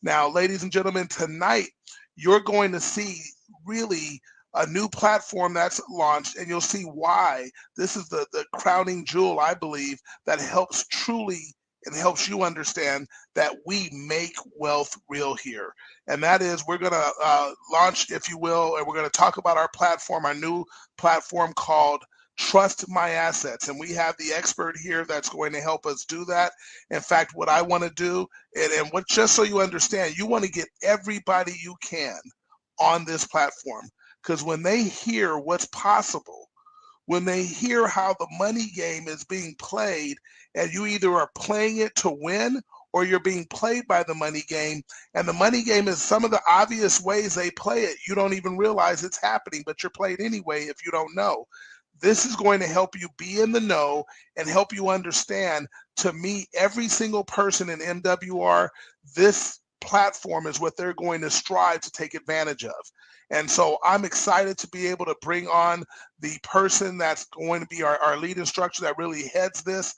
Now, ladies and gentlemen, tonight you're going to see really a new platform that's launched, and you'll see why this is the crowning jewel, I believe, that helps truly and helps you understand that we make wealth real here. And that is, we're going to launch, if you will, and we're going to talk about our platform, our new platform called Trust My Assets. And we have the expert here that's going to help us do that. In fact, what I want to do, and what, just so you understand, you want to get everybody you can on this platform. Because when they hear what's possible, when they hear how the money game is being played, and you either are playing it to win or you're being played by the money game, and the money game is some of the obvious ways they play it. You don't even realize it's happening, but you're played anyway if you don't know. This is going to help you be in the know and help you understand. To me, every single person in MWR, this platform is what they're going to strive to take advantage of. And so I'm excited to be able to bring on the person that's going to be our lead instructor that really heads this.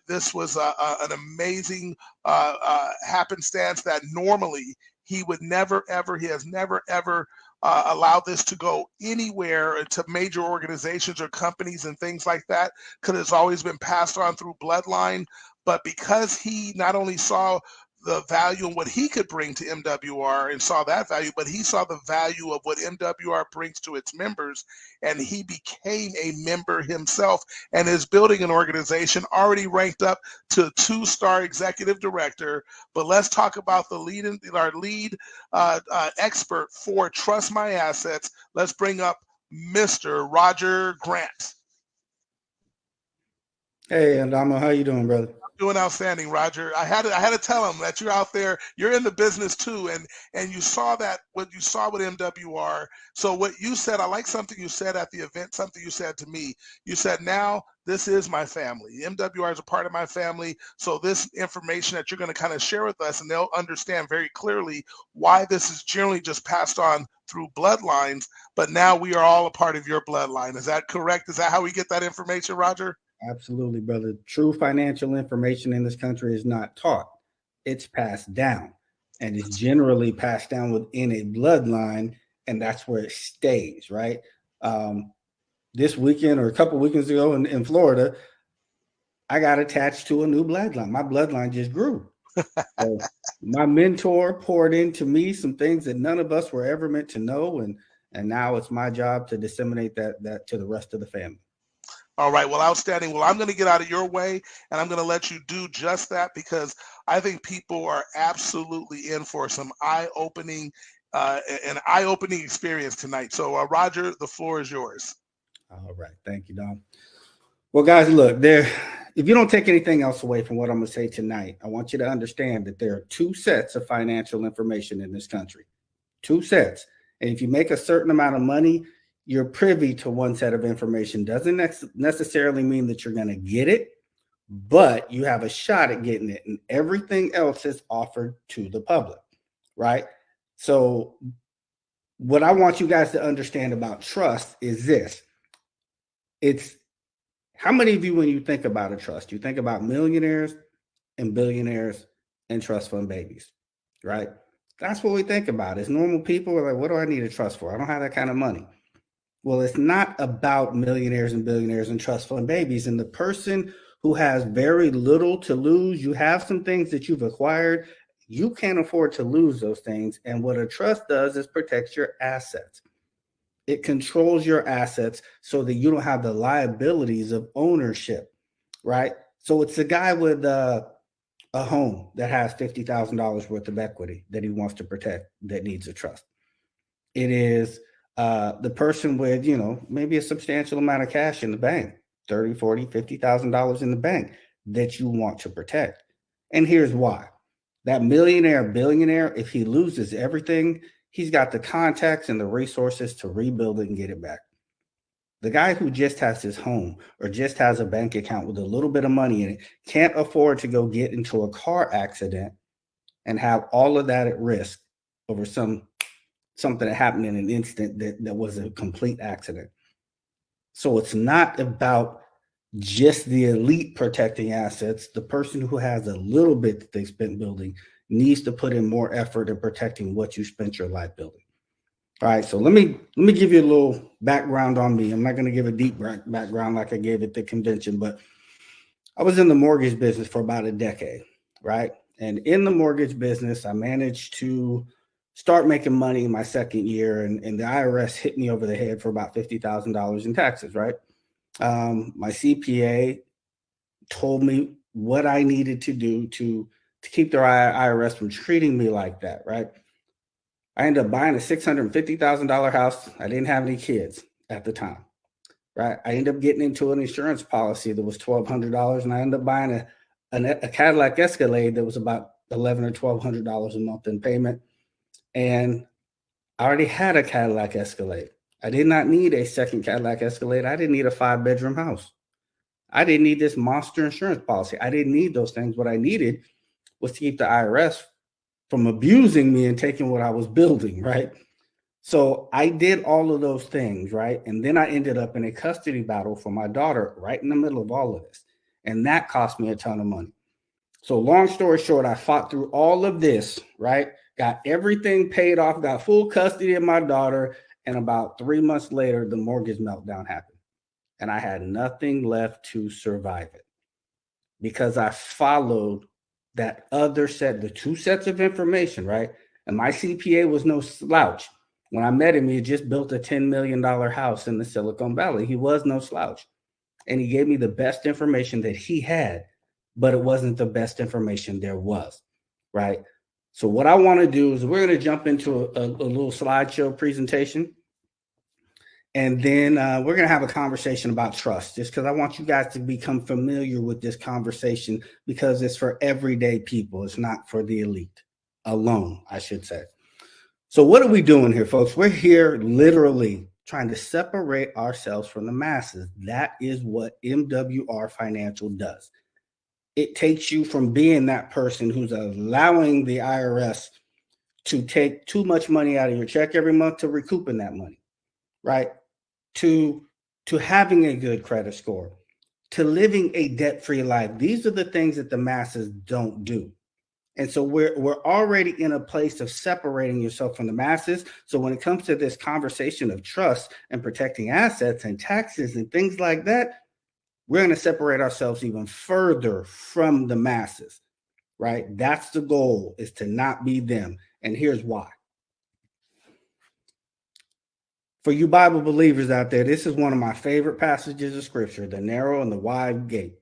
This was an amazing happenstance that normally he would never, ever, he has never, ever allowed this to go anywhere to major organizations or companies and things like that, because it's always been passed on through bloodline. But because he not only saw the value and what he could bring to MWR and saw that value, but he saw the value of what MWR brings to its members, and he became a member himself and is building an organization already ranked up to 2-star executive director. But let's talk about our lead expert for Trust My Assets. Let's bring up Mr. Roger Grant. Hey, Andama, how you doing, brother? Doing outstanding, Roger. I had to tell him that you're out there, you're in the business too, and you saw that what you saw with MWR. So what you said, I like something you said at the event, something you said to me. You said, now this is my family. MWR is a part of my family. So this information that you're going to kind of share with us, and they'll understand very clearly why this is generally just passed on through bloodlines, but now we are all a part of your bloodline. Is that correct? Is that how we get that information, Roger? Absolutely, brother. True financial information in this country is not taught. It's passed down, and it's generally passed down within a bloodline, and that's where it stays, right? This weekend or a couple weekends ago in Florida, I got attached to a new bloodline. My bloodline just grew. So my mentor poured into me some things that none of us were ever meant to know, and now it's my job to disseminate that to the rest of the family. All right. Well, outstanding. Well, I'm going to get out of your way, and I'm going to let you do just that, because I think people are absolutely in for some eye-opening experience tonight. So, Roger, the floor is yours. All right. Thank you, Dom. Well, guys, look, if you don't take anything else away from what I'm going to say tonight, I want you to understand that there are 2 sets of financial information in this country. 2 sets. And if you make a certain amount of money, you're privy to one set of information. Doesn't necessarily mean that you're going to get it, but you have a shot at getting it, and everything else is offered to the public, right? So what I want you guys to understand about trust is this. It's how many of you, when you think about a trust, you think about millionaires and billionaires and trust fund babies, right? That's what we think about. As normal people, we're like, what do I need a trust for? I don't have that kind of money. Well, it's not about millionaires and billionaires and trust fund babies. And the person who has very little to lose, you have some things that you've acquired, you can't afford to lose those things. And what a trust does is protects your assets. It controls your assets so that you don't have the liabilities of ownership, right? So it's a guy with a home that has $50,000 worth of equity that he wants to protect that needs a trust. It is the person with, maybe a substantial amount of cash in the bank, $30,000, $40,000, $50,000 in the bank that you want to protect. And here's why. That millionaire, billionaire, if he loses everything, he's got the contacts and the resources to rebuild it and get it back. The guy who just has his home or just has a bank account with a little bit of money in it can't afford to go get into a car accident and have all of that at risk over something that happened in an instant that was a complete accident. So it's not about just the elite protecting assets. The person who has a little bit that they spent building needs to put in more effort in protecting what you spent your life building. All right, so let me give you a little background on me. I'm not going to give a deep background like I gave at the convention, but I was in the mortgage business for about a decade, right? And in the mortgage business, I managed to start making money in my second year, and the IRS hit me over the head for about $50,000 in taxes, right? My CPA told me what I needed to do to keep the IRS from treating me like that, right? I ended up buying a $650,000 house. I didn't have any kids at the time, right? I ended up getting into an insurance policy that was $1,200, and I ended up buying a Cadillac Escalade that was about $1,100 or $1,200 a month in payment. And I already had a Cadillac Escalade. I did not need a second Cadillac Escalade. I didn't need a 5-bedroom house. I didn't need this monster insurance policy. I didn't need those things. What I needed was to keep the IRS from abusing me and taking what I was building, right? So I did all of those things, right? And then I ended up in a custody battle for my daughter right in the middle of all of this. And that cost me a ton of money. So long story short, I fought through all of this, right? Got everything paid off, got full custody of my daughter. And about 3 months later, the mortgage meltdown happened. And I had nothing left to survive it because I followed that other set, the 2 sets of information, right? And my CPA was no slouch. When I met him, he had just built a $10 million house in the Silicon Valley. He was no slouch. And he gave me the best information that he had, but it wasn't the best information there was, right? So what I want to do is we're going to jump into a little slideshow presentation. And then we're going to have a conversation about trust, just because I want you guys to become familiar with this conversation because it's for everyday people. It's not for the elite alone, I should say. So what are we doing here, folks? We're here literally trying to separate ourselves from the masses. That is what MWR Financial does. It takes you from being that person who's allowing the IRS to take too much money out of your check every month to recouping that money, right? To having a good credit score, to living a debt-free life. These are the things that the masses don't do. And so we're already in a place of separating yourself from the masses. So when it comes to this conversation of trust and protecting assets and taxes and things like that, we're going to separate ourselves even further from the masses, right? That's the goal, is to not be them. And here's why. For you Bible believers out there, this is one of my favorite passages of scripture, the narrow and the wide gate.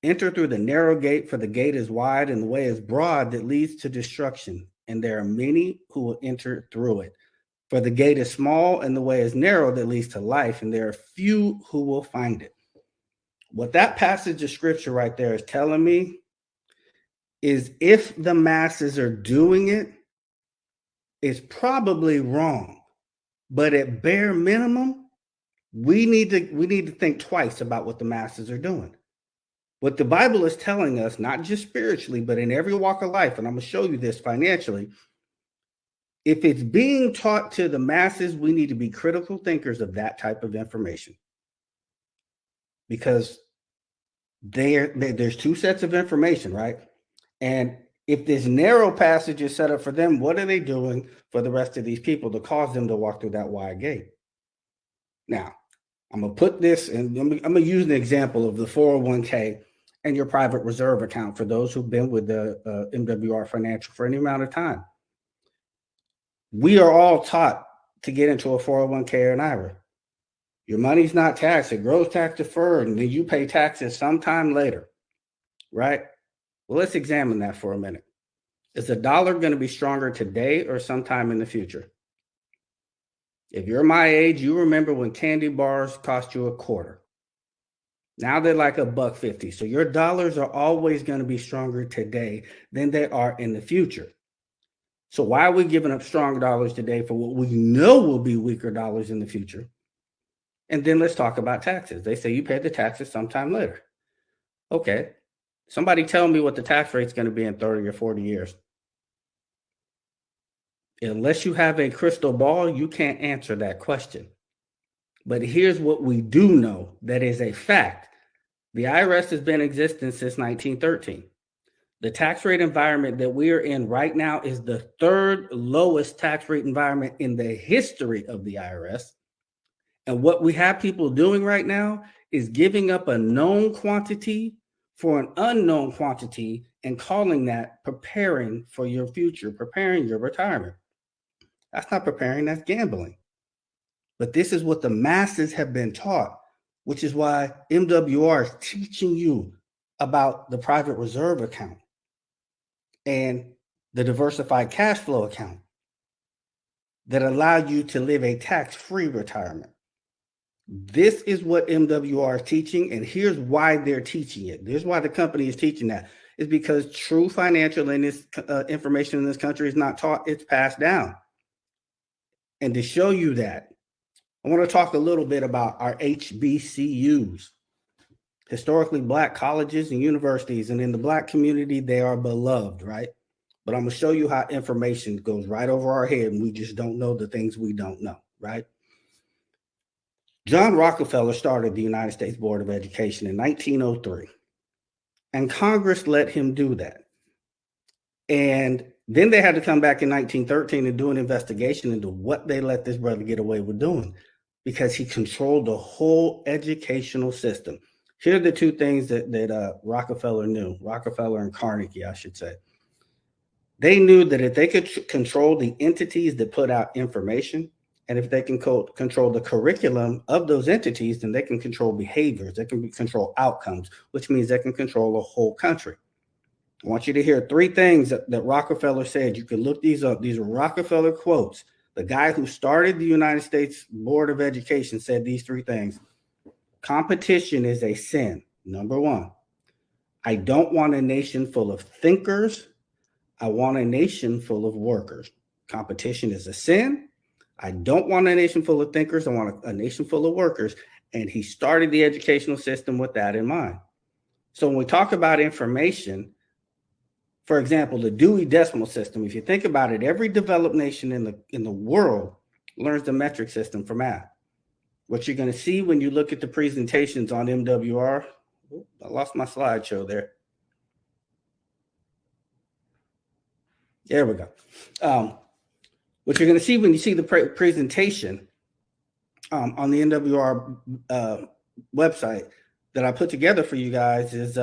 Enter through the narrow gate, for the gate is wide and the way is broad that leads to destruction. And there are many who will enter through it. For the gate is small and the way is narrow that leads to life, and there are few who will find it. What that passage of scripture right there is telling me is if the masses are doing it, it's probably wrong. But at bare minimum, we need to think twice about what the masses are doing. What the Bible is telling us, not just spiritually, but in every walk of life, and I'm going to show you this financially, if it's being taught to the masses, we need to be critical thinkers of that type of information. Because there's 2 sets of information, right? And if this narrow passage is set up for them, what are they doing for the rest of these people to cause them to walk through that wide gate? Now, I'm going to put this, and I'm going to use an example of the 401k and your private reserve account for those who've been with the MWR Financial for any amount of time. We are all taught to get into a 401k or an IRA. Your money's not taxed. It grows tax deferred, and then you pay taxes sometime later, right? Well, let's examine that for a minute. Is the dollar going to be stronger today or sometime in the future? If you're my age, you remember when candy bars cost you $0.25. Now they're like $1.50. So your dollars are always going to be stronger today than they are in the future. So why are we giving up strong dollars today for what we know will be weaker dollars in the future? And then let's talk about taxes. They say you pay the taxes sometime later. Okay. Somebody tell me what the tax rate is going to be in 30 or 40 years. Unless you have a crystal ball, you can't answer that question. But here's what we do know that is a fact. The IRS has been in existence since 1913. The tax rate environment that we are in right now is the third lowest tax rate environment in the history of the IRS. And what we have people doing right now is giving up a known quantity for an unknown quantity and calling that preparing for your future, preparing your retirement. That's not preparing, that's gambling. But this is what the masses have been taught, which is why MWR is teaching you about the private reserve account and the diversified cash flow account that allow you to live a tax-free retirement. This is what MWR is teaching, and here's why they're teaching it. Here's why the company is teaching that. It's because true financial information in this country is not taught, it's passed down. And to show you that, I want to talk a little bit about our HBCUs, historically Black colleges and universities. And in the Black community, they are beloved, right? But I'm going to show you how information goes right over our head, and we just don't know the things we don't know, right? John Rockefeller started the United States Board of Education in 1903, and Congress let him do that. And then they had to come back in 1913 and do an investigation into what they let this brother get away with doing, because he controlled the whole educational system. Here are the two things that Rockefeller knew, Rockefeller and Carnegie, I should say. They knew that if they could control the entities that put out information, and if they can control the curriculum of those entities, then they can control behaviors, they can control outcomes, which means they can control a whole country. I want you to hear three things that Rockefeller said. You can look these up. These are Rockefeller quotes. The guy who started the United States Board of Education said these three things. Competition is a sin. Number one, I don't want a nation full of thinkers. I want a nation full of workers. Competition is a sin. I don't want a nation full of thinkers. I want a nation full of workers. And he started the educational system with that in mind. So when we talk about information, for example, the Dewey Decimal System, if you think about it, every developed nation in the world learns the metric system for math. What you're going to see when you look at the presentations on MWR, I lost my slideshow there. There we go. What you're going to see when you see the presentation on the MWR website that I put together for you guys is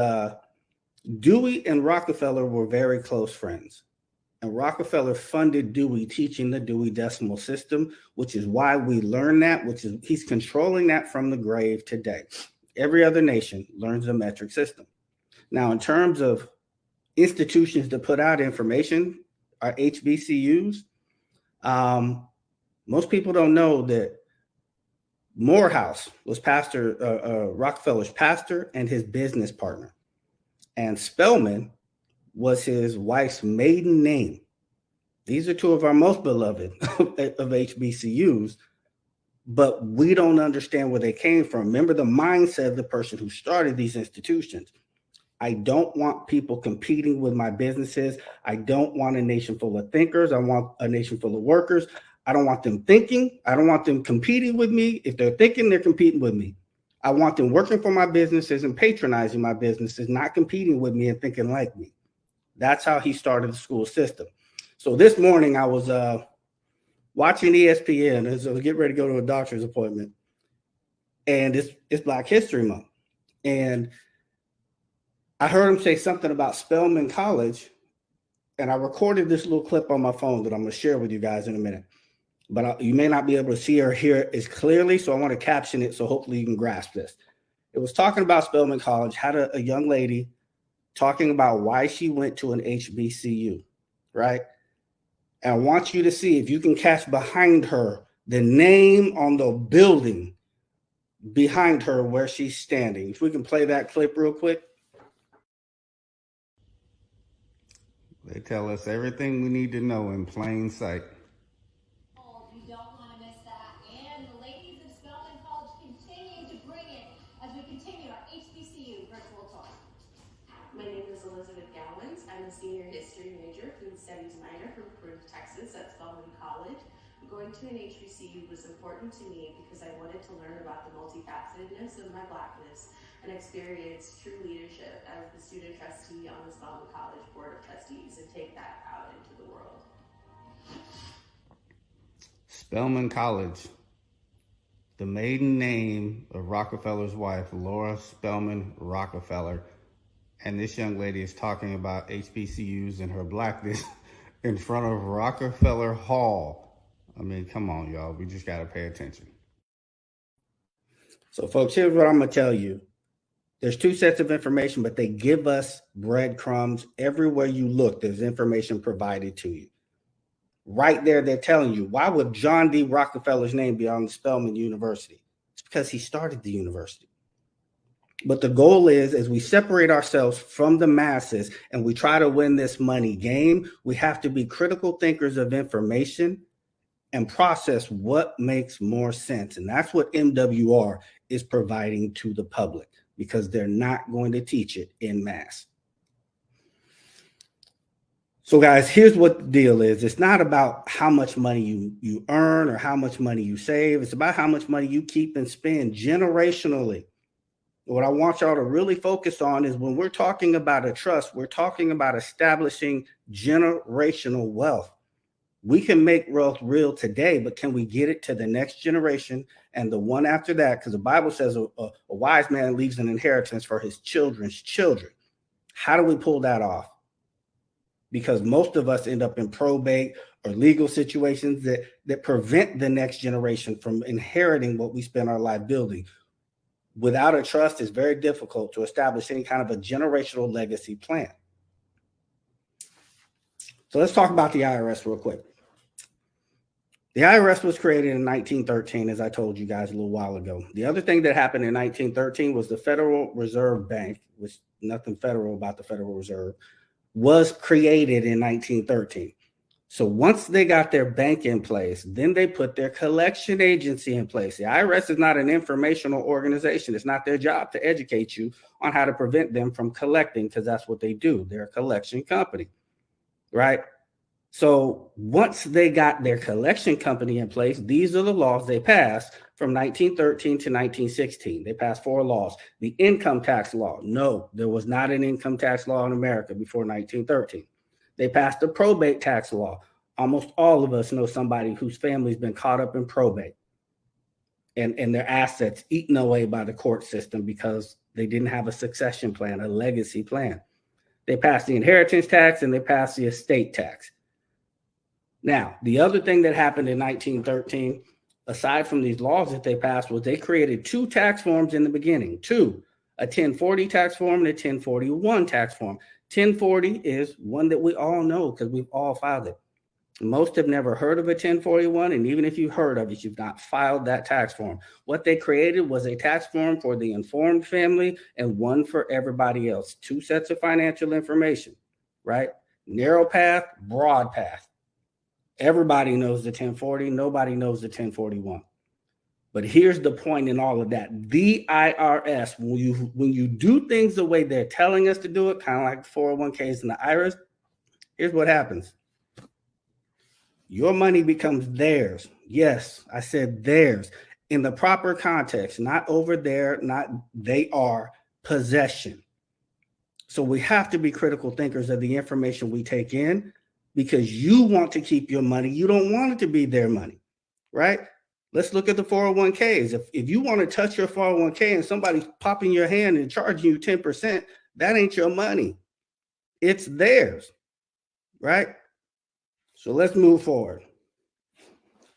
Dewey and Rockefeller were very close friends. And Rockefeller funded Dewey teaching the Dewey Decimal System, which is why we learn that, he's controlling that from the grave today. Every other nation learns the metric system. Now, in terms of institutions that put out information, our HBCUs, most people don't know that Morehouse was Rockefeller's pastor and his business partner. And Spelman was his wife's maiden name. These are two of our most beloved of HBCUs, but we don't understand where they came from. Remember the mindset of the person who started these institutions. I don't want people competing with my businesses. I don't want a nation full of thinkers. I want a nation full of workers. I don't want them thinking. I don't want them competing with me. If they're thinking, they're competing with me. I want them working for my businesses and patronizing my businesses, not competing with me and thinking like me. That's how he started the school system. So this morning I was watching ESPN as I was getting ready to go to a doctor's appointment, and it's Black History Month. And I heard him say something about Spelman College, and I recorded this little clip on my phone that I'm going to share with you guys in a minute. But you may not be able to see or hear it as clearly, so I want to caption it so hopefully you can grasp this. It was talking about Spelman College, had a young lady talking about why she went to an HBCU, right? And I want you to see if you can catch behind her the name on the building behind her where she's standing. If we can play that clip real quick. They tell us everything we need to know in plain sight. You don't want to miss that. And the ladies of Spelman College continue to bring it as we continue our HBCU virtual tour. My name is Elizabeth Gowans. I'm a senior history major, food studies minor from Proof, Texas at Spelman College. Going to an HBCU was important to me because I wanted to learn about the multifacetedness of my Blackness. and experience true leadership as the student trustee on the Spelman College Board of Trustees and take that out into the world. Spelman College, the maiden name of Rockefeller's wife, Laura Spelman Rockefeller. And this young lady is talking about HBCUs and her blackness in front of Rockefeller Hall. I mean, come on, y'all. We just got to pay attention. So, folks, here's what I'm going to tell you. There's two sets of information, but they give us breadcrumbs. Everywhere you look, there's information provided to you. Right there, they're telling you, why would John D. Rockefeller's name be on Spelman University? It's because he started the university. But the goal is, as we separate ourselves from the masses and we try to win this money game, we have to be critical thinkers of information and process what makes more sense. And that's what MWR is providing to the public, because they're not going to teach it in mass. So guys, here's what the deal is. It's not about how much money you earn or how much money you save. It's about how much money you keep and spend generationally. What I want y'all to really focus on is, when we're talking about a trust, we're talking about establishing generational wealth. We can make wealth real today, but can we get it to the next generation and the one after that? Because the Bible says a wise man leaves an inheritance for his children's children. How do we pull that off? Because most of us end up in probate or legal situations that prevent the next generation from inheriting what we spend our life building. Without a trust, it's very difficult to establish any kind of a generational legacy plan. So let's talk about the IRS real quick. The IRS was created in 1913, as I told you guys a little while ago. The other thing that happened in 1913 was the Federal Reserve Bank, which nothing federal about the Federal Reserve, was created in 1913. So once they got their bank in place, then they put their collection agency in place. The IRS is not an informational organization. It's not their job to educate you on how to prevent them from collecting, because that's what they do. They're a collection company, right? So once they got their collection company in place, these are the laws they passed from 1913 to 1916. They passed 4 laws. The income tax law. No, there was not an income tax law in America before 1913. They passed the probate tax law. Almost all of us know somebody whose family's been caught up in probate and their assets eaten away by the court system because they didn't have a succession plan, a legacy plan. They passed the inheritance tax and they passed the estate tax. Now, the other thing that happened in 1913, aside from these laws that they passed, was they created 2 tax forms in the beginning. 2, a 1040 tax form and a 1041 tax form. 1040 is one that we all know because we've all filed it. Most have never heard of a 1041, and even if you've heard of it, you've not filed that tax form. What they created was a tax form for the informed family and one for everybody else. 2 sets of financial information, right? Narrow path, broad path. Everybody knows the 1040. Nobody knows the 1041. But here's the point in all of that. The IRS, when you do things the way they're telling us to do it, kind of like the 401ks and the IRS, here's what happens. Your money becomes theirs. Yes, I said theirs. In the proper context, not over there, not they are, possession. So we have to be critical thinkers of the information we take in, because you want to keep your money. You don't want it to be their money, right? Let's look at the 401ks. If you want to touch your 401k and somebody's popping your hand and charging you 10%, that ain't your money. It's theirs, right? So let's move forward.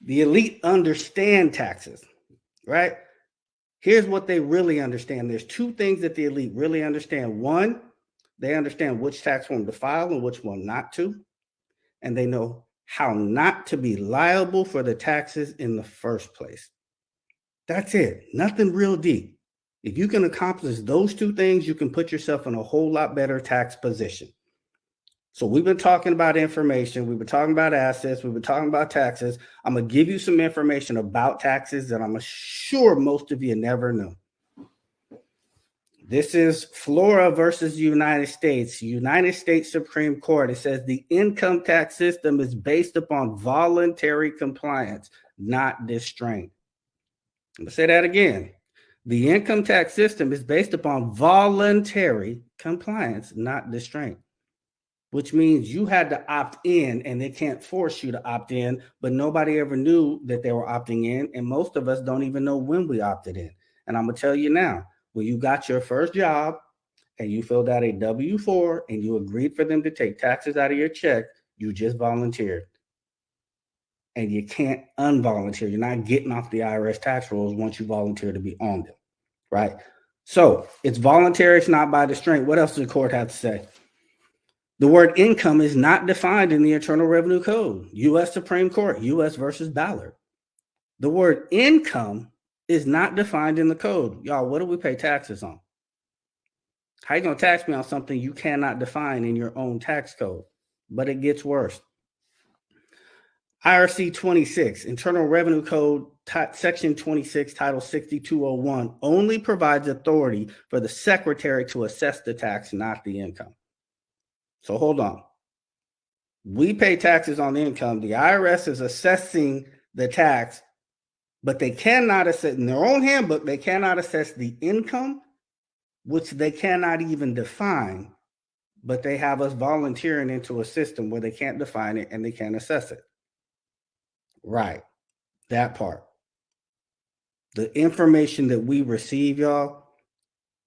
The elite understand taxes, right? Here's what they really understand. There's 2 things that the elite really understand. 1, they understand which tax form to file and which one not to. And they know how not to be liable for the taxes in the first place. That's it. Nothing real deep. If you can accomplish those 2 things, you can put yourself in a whole lot better tax position. So we've been talking about information. We've been talking about assets. We've been talking about taxes. I'm going to give you some information about taxes that I'm sure most of you never knew. This is Florida versus United States. United States Supreme Court. It says the income tax system is based upon voluntary compliance, not distraint. I'm going to say that again. The income tax system is based upon voluntary compliance, not distraint, which means you had to opt in and they can't force you to opt in, but nobody ever knew that they were opting in. And most of us don't even know when we opted in. And I'm going to tell you now, when you got your first job and you filled out a W-4 and you agreed for them to take taxes out of your check, you just volunteered. And you can't unvolunteer. You're not getting off the IRS tax rolls once you volunteer to be on them, right? So it's voluntary. It's not by distraint. What else does the court have to say? The word income is not defined in the Internal Revenue Code, U.S. Supreme Court, U.S. versus Ballard. The word income is not defined in the code. Y'all, what do we pay taxes on? How you going to tax me on something you cannot define in your own tax code? But it gets worse. IRC 26, Internal Revenue Code, Section 26, Title 6201, only provides authority for the secretary to assess the tax, not the income. So hold on. We pay taxes on the income. The IRS is assessing the tax, but they cannot assess, in their own handbook, they cannot assess the income, which they cannot even define, but they have us volunteering into a system where they can't define it and they can't assess it. Right. That part. The information that we receive, y'all,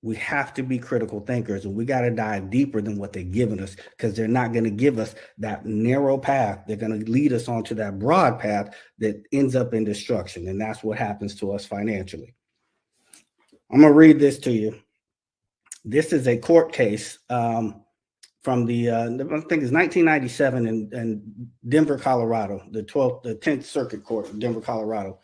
we have to be critical thinkers, and we got to dive deeper than what they're giving us, because they're not going to give us that narrow path. They're going to lead us onto that broad path that ends up in destruction. And that's what happens to us financially. I'm going to read this to you. This is a court case from the, I think it's 1997 in Denver, Colorado, the 10th Circuit Court in Denver, Colorado.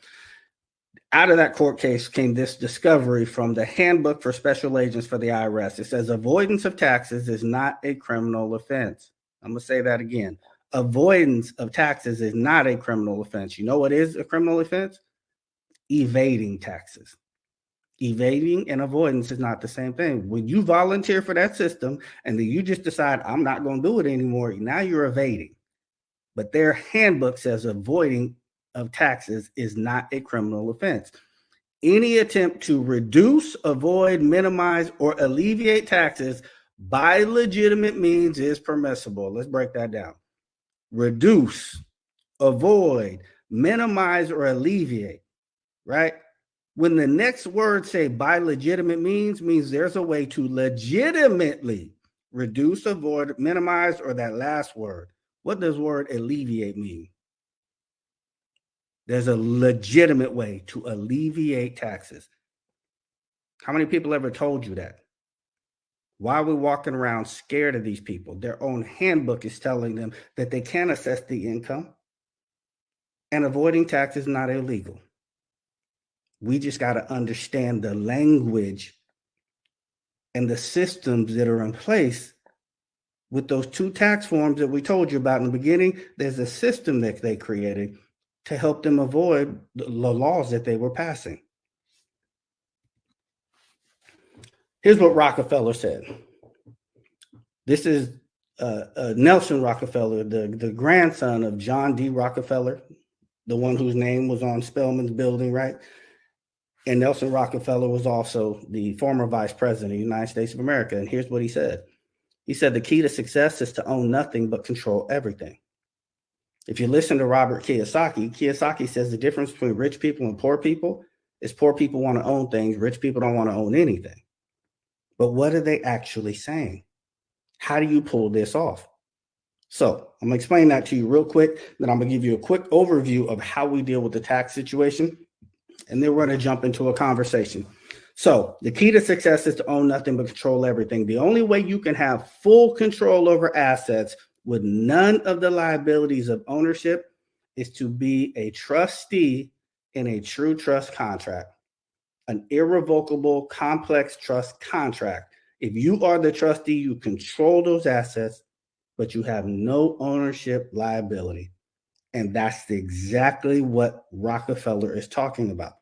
Out of that court case came this discovery from the Handbook for Special Agents for the IRS. It says avoidance of taxes is not a criminal offense. I'm going to say that again. Avoidance of taxes is not a criminal offense. You know what is a criminal offense? Evading taxes. Evading and avoidance is not the same thing. When you volunteer for that system and then you just decide, I'm not going to do it anymore, now you're evading. But their handbook says avoiding of taxes is not a criminal offense. Any attempt to reduce, avoid, minimize, or alleviate taxes by legitimate means is permissible. Let's break that down. Reduce, avoid, minimize, or alleviate, right? When the next word say by legitimate means there's a way to legitimately reduce, avoid, minimize, or that last word. What does word alleviate mean? There's a legitimate way to alleviate taxes. How many people ever told you that? Why are we walking around scared of these people? Their own handbook is telling them that they can assess the income, and avoiding tax is not illegal. We just got to understand the language and the systems that are in place with those two tax forms that we told you about in the beginning. There's a system that they created to help them avoid the laws that they were passing. Here's what Rockefeller said. This is Nelson Rockefeller, the grandson of John D. Rockefeller, the one whose name was on Spelman's building, right? And Nelson Rockefeller was also the former vice president of the United States of America. And here's what he said. He said, the key to success is to own nothing but control everything. If you listen to Robert Kiyosaki says the difference between rich people and poor people is poor people want to own things, rich people don't want to own anything. But what are they actually saying? How do you pull this off? So I'm going to explain that to you real quick. Then I'm going to give you a quick overview of how we deal with the tax situation. And then we're going to jump into a conversation. So the key to success is to own nothing but control everything. The only way you can have full control over assets with none of the liabilities of ownership is to be a trustee in a true trust contract, an irrevocable, complex trust contract. If you are the trustee, you control those assets, but you have no ownership liability. And that's exactly what Rockefeller is talking about.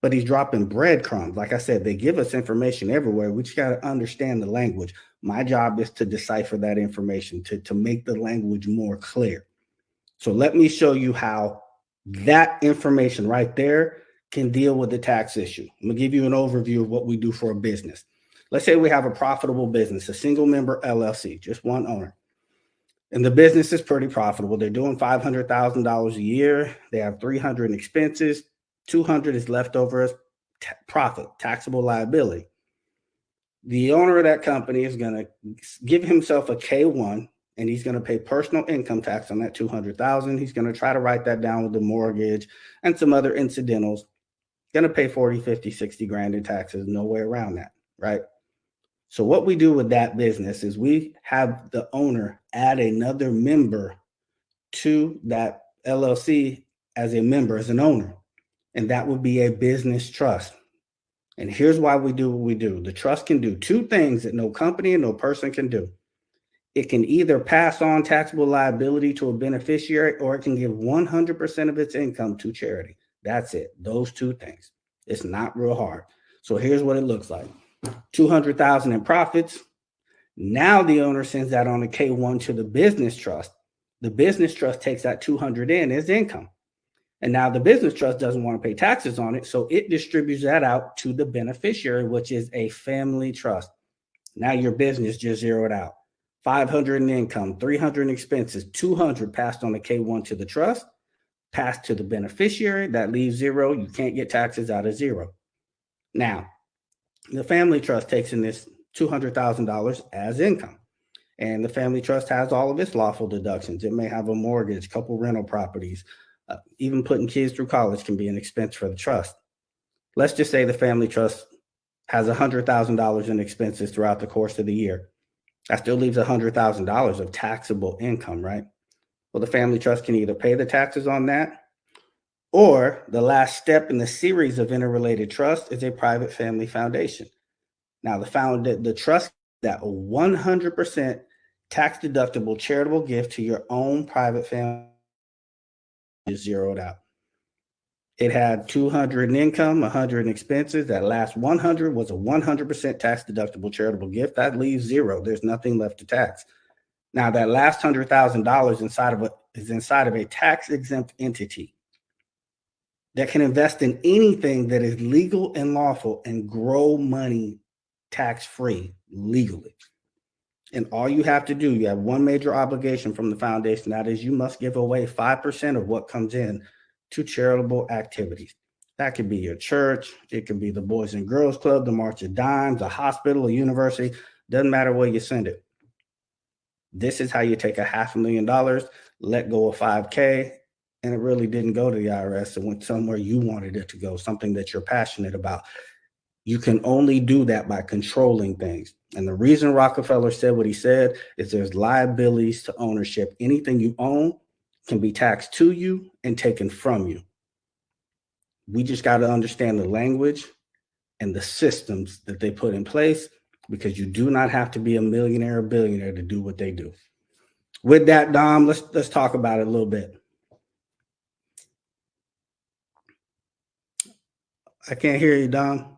But he's dropping breadcrumbs. Like I said, they give us information everywhere. We just got to understand the language. My job is to decipher that information, to make the language more clear. So let me show you how that information right there can deal with the tax issue. I'm going to give you an overview of what we do for a business. Let's say we have a profitable business, a single member LLC, just one owner. And the business is pretty profitable. They're doing $500,000 a year. They have 300 in expenses. 200 is left over as profit, taxable liability. The owner of that company is going to give himself a K-1, and he's going to pay personal income tax on that $200,000. He's going to try to write that down with the mortgage and some other incidentals. Going to pay 40, 50, 60 grand in taxes. No way around that, right? So what we do with that business is we have the owner add another member to that LLC as a member, as an owner, and that would be a business trust. And here's why we do what we do. The trust can do two things that no company and no person can do. It can either pass on taxable liability to a beneficiary, or it can give 100% of its income to charity. That's it. Those two things. It's not real hard. So here's what it looks like. 200,000 in profits. Now the owner sends that on a K-1 to the business trust. The business trust takes that 200 in as income. And now the business trust doesn't want to pay taxes on it, so it distributes that out to the beneficiary, which is a family trust. Now your business just zeroed out. 500 in income, 300 in expenses, 200 passed on the K-1 to the trust, passed to the beneficiary. That leaves zero. You can't get taxes out of zero. Now, the family trust takes in this $200,000 as income. And the family trust has all of its lawful deductions. It may have a mortgage, a couple rental properties. Even putting kids through college can be an expense for the trust. Let's just say the family trust has $100,000 in expenses throughout the course of the year. That still leaves $100,000 of taxable income, right? Well, the family trust can either pay the taxes on that, or the last step in the series of interrelated trusts is a private family foundation. Now, the trust that 100% tax deductible charitable gift to your own private family is zeroed out. It had 200 in income, 100 in expenses. That last 100 was a 100% tax deductible charitable gift. That leaves zero. There's nothing left to tax. Now, that last $100,000 is inside of a tax exempt entity that can invest in anything that is legal and lawful and grow money tax-free legally. And all you have to do, you have one major obligation from the foundation. That is, you must give away 5% of what comes in to charitable activities. That could be your church. It could be the Boys and Girls Club, the March of Dimes, a hospital, a university. Doesn't matter where you send it. This is how you take $500,000, let go of 5K, and it really didn't go to the IRS. It went somewhere you wanted it to go, something that you're passionate about. You can only do that by controlling things. And the reason Rockefeller said what he said is there's liabilities to ownership. Anything you own can be taxed to you and taken from you. We just got to understand the language and the systems that they put in place, because you do not have to be a millionaire or billionaire to do what they do. With that, Dom, let's talk about it a little bit. I can't hear you, Dom.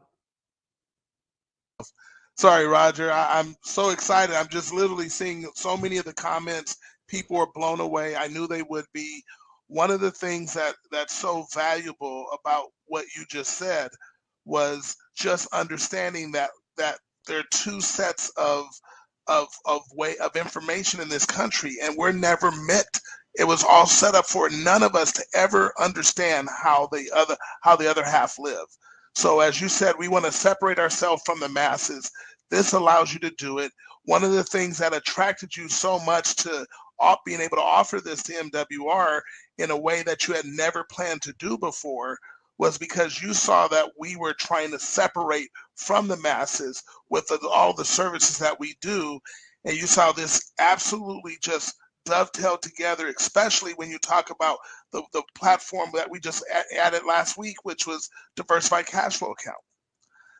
Sorry, Roger. I'm so excited. I'm just literally seeing so many of the comments. People are blown away. I knew they would be. One of the things that's so valuable about what you just said was just understanding that there are two sets of information in this country, and we're never meant. It was all set up for none of us to ever understand how the other half live. So as you said, we want to separate ourselves from the masses. This allows you to do it. One of the things that attracted you so much to being able to offer this to MWR in a way that you had never planned to do before was because you saw that we were trying to separate from the masses with all the services that we do. And you saw this absolutely just dovetail together, especially when you talk about the platform that we just added last week, which was diversified cash flow account.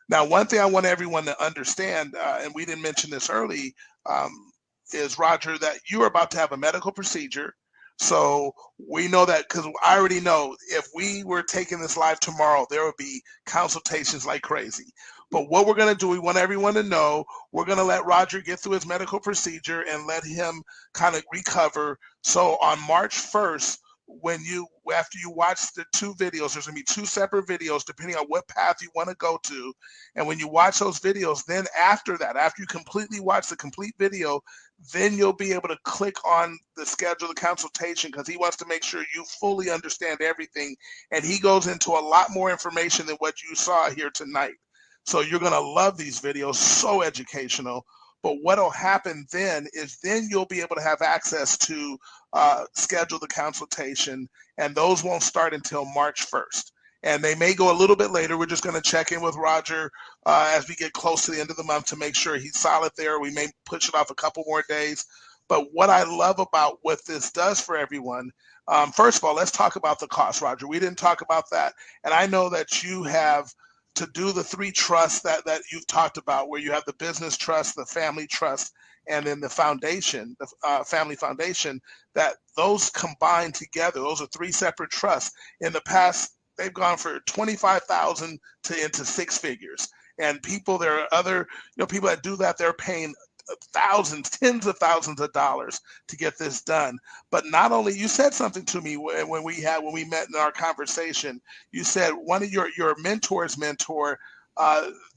Now, one thing I want everyone to understand, and we didn't mention this early, is, Roger, that you are about to have a medical procedure. So we know that, because I already know if we were taking this live tomorrow, there would be consultations like crazy. But what we're going to do, we want everyone to know, we're going to let Roger get through his medical procedure and let him kind of recover. So on March 1st, after you watch the 2 videos, there's gonna be 2 separate videos depending on what path you want to go to. And when you watch those videos, then after that, after you completely watch the complete video, then you'll be able to click on the schedule the consultation, because he wants to make sure you fully understand everything. And he goes into a lot more information than what you saw here tonight. So you're gonna love these videos, so educational. But what'll happen then is then you'll be able to have access to schedule the consultation, and those won't start until March 1st. And they may go a little bit later. We're just going to check in with Roger as we get close to the end of the month to make sure he's solid there. We may push it off a couple more days. But what I love about what this does for everyone, first of all, let's talk about the cost, Roger. We didn't talk about that. And I know that you have to do the 3 trusts that you've talked about, where you have the business trust, the family trust, and then the foundation, the family foundation, that those combined together, those are 3 separate trusts. In the past, they've gone for 25,000 to into 6 figures. And there are other, people that do that, they're paying thousands, tens of thousands of dollars to get this done. But not only, you said something to me when we met in our conversation. You said one of your mentor's mentor,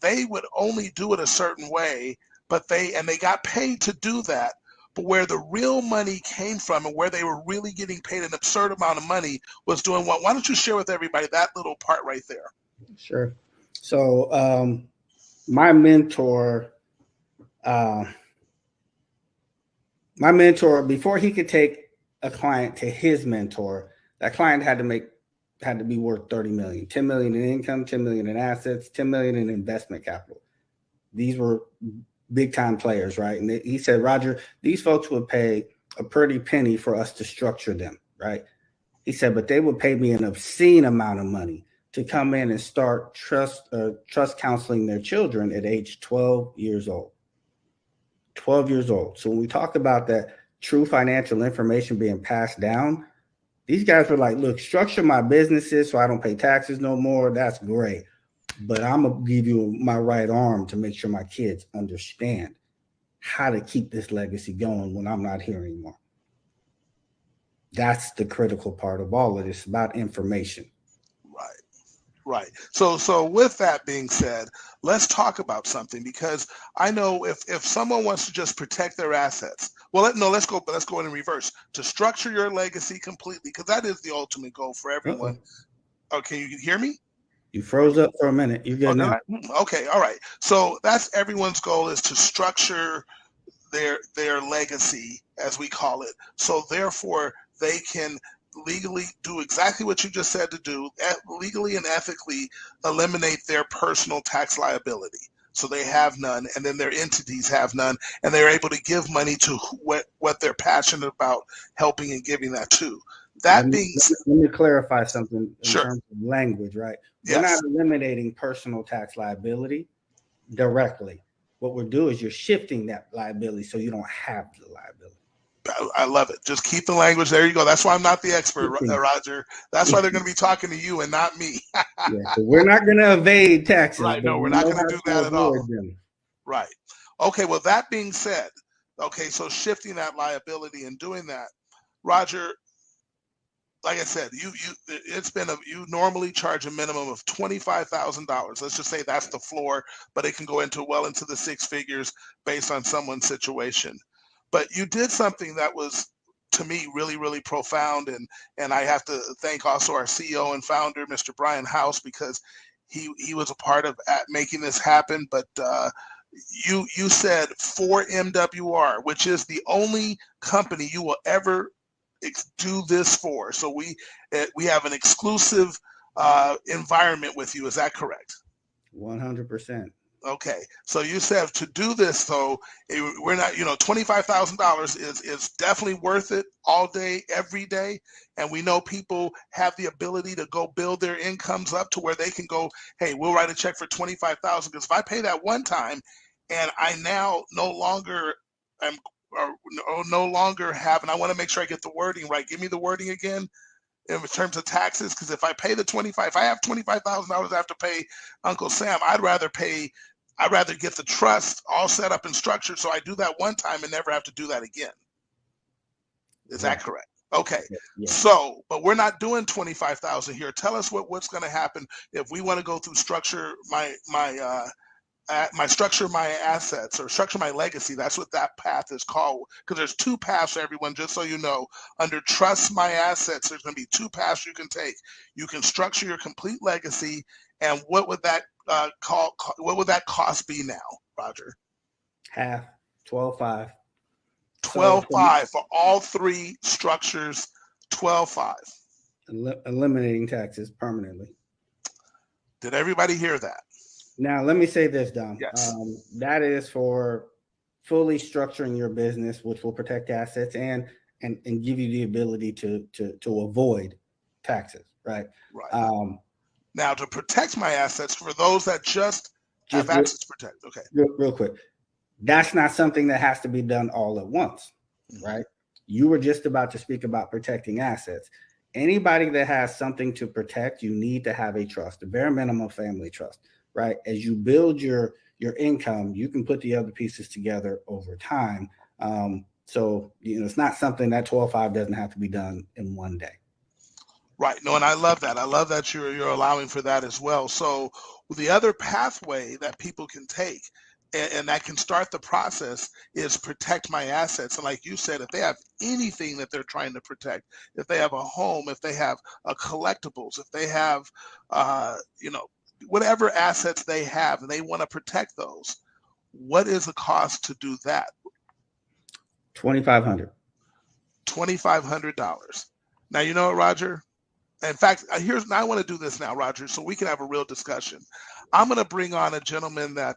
they would only do it a certain way, but they got paid to do that. But where the real money came from and where they were really getting paid an absurd amount of money was doing what? Why don't you share with everybody that little part right there? Sure. So my mentor, before he could take a client to his mentor, that client had to be worth 30 million, 10 million in income, 10 million in assets, 10 million in investment capital. These were big time players, right? And he said, Roger, these folks would pay a pretty penny for us to structure them, right? He said, but they would pay me an obscene amount of money to come in and start trust counseling their children at age 12 years old. 12 years old. So when we talk about that true financial information being passed down, these guys were like, look, structure my businesses so I don't pay taxes no more. That's great. But I'm going to give you my right arm to make sure my kids understand how to keep this legacy going when I'm not here anymore. That's the critical part of all of this, about information. Right. So with that being said, let's talk about something, because I know if someone wants to just protect their assets, let's go in reverse, to structure your legacy completely, because that is the ultimate goal for everyone. Okay, you can hear me? You froze up for a minute. You're good now. Okay, all right. So that's everyone's goal, is to structure their legacy, as we call it. So therefore, they can legally do exactly what you just said to do, legally and ethically eliminate their personal tax liability. So they have none, and then their entities have none, and they're able to give money to what they're passionate about helping and giving that to. Let me clarify something in Sure. terms of language, right? Yes. We're not eliminating personal tax liability directly. What we're doing is you're shifting that liability so you don't have the liability. I love it. Just keep the language. There you go. That's why I'm not the expert, Roger. That's why they're going to be talking to you and not me. So we're not going to evade taxes. Right. No, we're not going to do that at all. Them. Right. Okay. Well, that being said, so shifting that liability and doing that, Roger, like I said, you normally charge a minimum of $25,000. Let's just say that's the floor, but it can go well into the 6 figures based on someone's situation. But you did something that was, to me, really, really profound. And I have to thank also our CEO and founder, Mr. Brian House, because he was a part of making this happen. But you said for MWR, which is the only company you will ever do this for. So we have an exclusive environment with you. Is that correct? 100%. Okay, so you said to do this, though, we're not, $25,000 is definitely worth it all day, every day. And we know people have the ability to go build their incomes up to where they can go, hey, we'll write a check for $25,000. Because if I pay that one time and I now no longer have, and I want to make sure I get the wording right. Give me the wording again. In terms of taxes, because if I pay if I have $25,000 I have to pay Uncle Sam, I'd rather get the trust all set up and structured so I do that one time and never have to do that again. Is that correct? Okay. Yeah. So, but we're not doing 25,000 here. Tell us what's going to happen if we want to go through structure my structure my assets or structure my legacy. That's what that path is called. Because there's two paths, everyone, just so you know. Under trust my assets, there's going to be two paths you can take. You can structure your complete legacy, and what would that what would that cost be now, Roger? Half, 12.5. 12.5 for all three structures. 12.5. Eliminating taxes permanently. Did everybody hear that? Now, let me say this, Dom. Yes. That is for fully structuring your business, which will protect assets and give you the ability to avoid taxes, right? Right. Now, to protect my assets, for those that just have access to protect. Okay. Real quick. That's not something that has to be done all at once, right? You were just about to speak about protecting assets. Anybody that has something to protect, you need to have a trust, a bare minimum family trust, right? As you build your income, you can put the other pieces together over time. So, it's not something that 12.5 doesn't have to be done in one day. Right. No, and I love that. I love that you're allowing for that as well. So the other pathway that people can take and that can start the process is protect my assets. And like you said, if they have anything that they're trying to protect, if they have a home, if they have a collectibles, if they have, whatever assets they have and they want to protect those, what is the cost to do that? $2,500. $2,500. Now, you know what, Roger? In fact, I want to do this now, Roger, so we can have a real discussion. I'm going to bring on a gentleman that,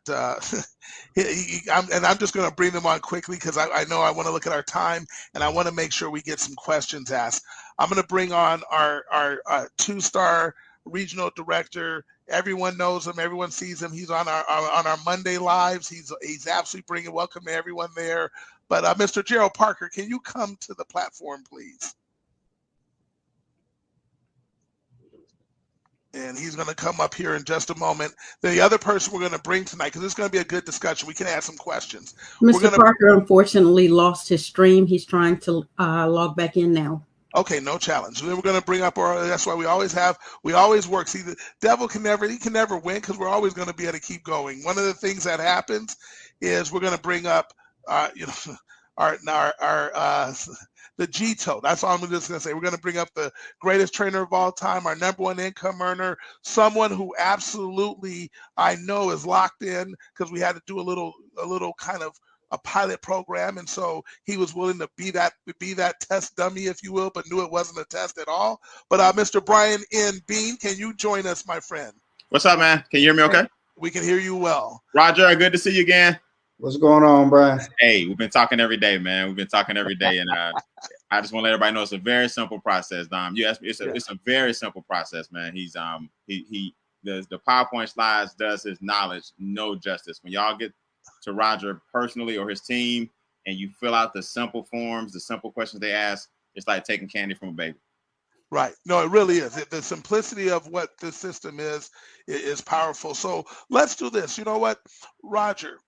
I'm just going to bring them on quickly because I know I want to look at our time and I want to make sure we get some questions asked. I'm going to bring on our two-star regional director. Everyone knows him. Everyone sees him. He's on our Monday lives. He's absolutely bringing welcome to everyone there. But Mr. Gerald Parker, can you come to the platform, please? And he's going to come up here in just a moment. The other person we're going to bring tonight, because it's going to be a good discussion, we can ask some questions. Mr. Parker unfortunately lost his stream. He's trying to log back in now. Okay, no challenge. Then we're going to bring up that's why we always work. See, the devil can never win because we're always going to be able to keep going. One of the things that happens is we're going to bring up, the Gito. That's all I'm just going to say. We're going to bring up the greatest trainer of all time, our number one income earner, someone who absolutely I know is locked in because we had to do a little kind of a pilot program, and so he was willing to be that test dummy, if you will, but knew it wasn't a test at all. But Mr. Brian N. Bean, can you join us, my friend? What's up, man? Can you hear me okay? We can hear you well. Roger, good to see you again. What's going on, Brian? Hey, we've been talking every day, man. We've been talking every day, and I just want to let everybody know it's a very simple process, Dom. You asked me, it's a very simple process, man. He's the PowerPoint slides does his knowledge no justice. When y'all get to Roger personally or his team, and you fill out the simple forms, the simple questions they ask, it's like taking candy from a baby. Right. No, it really is. The simplicity of what this system is powerful. So let's do this. You know what, Roger?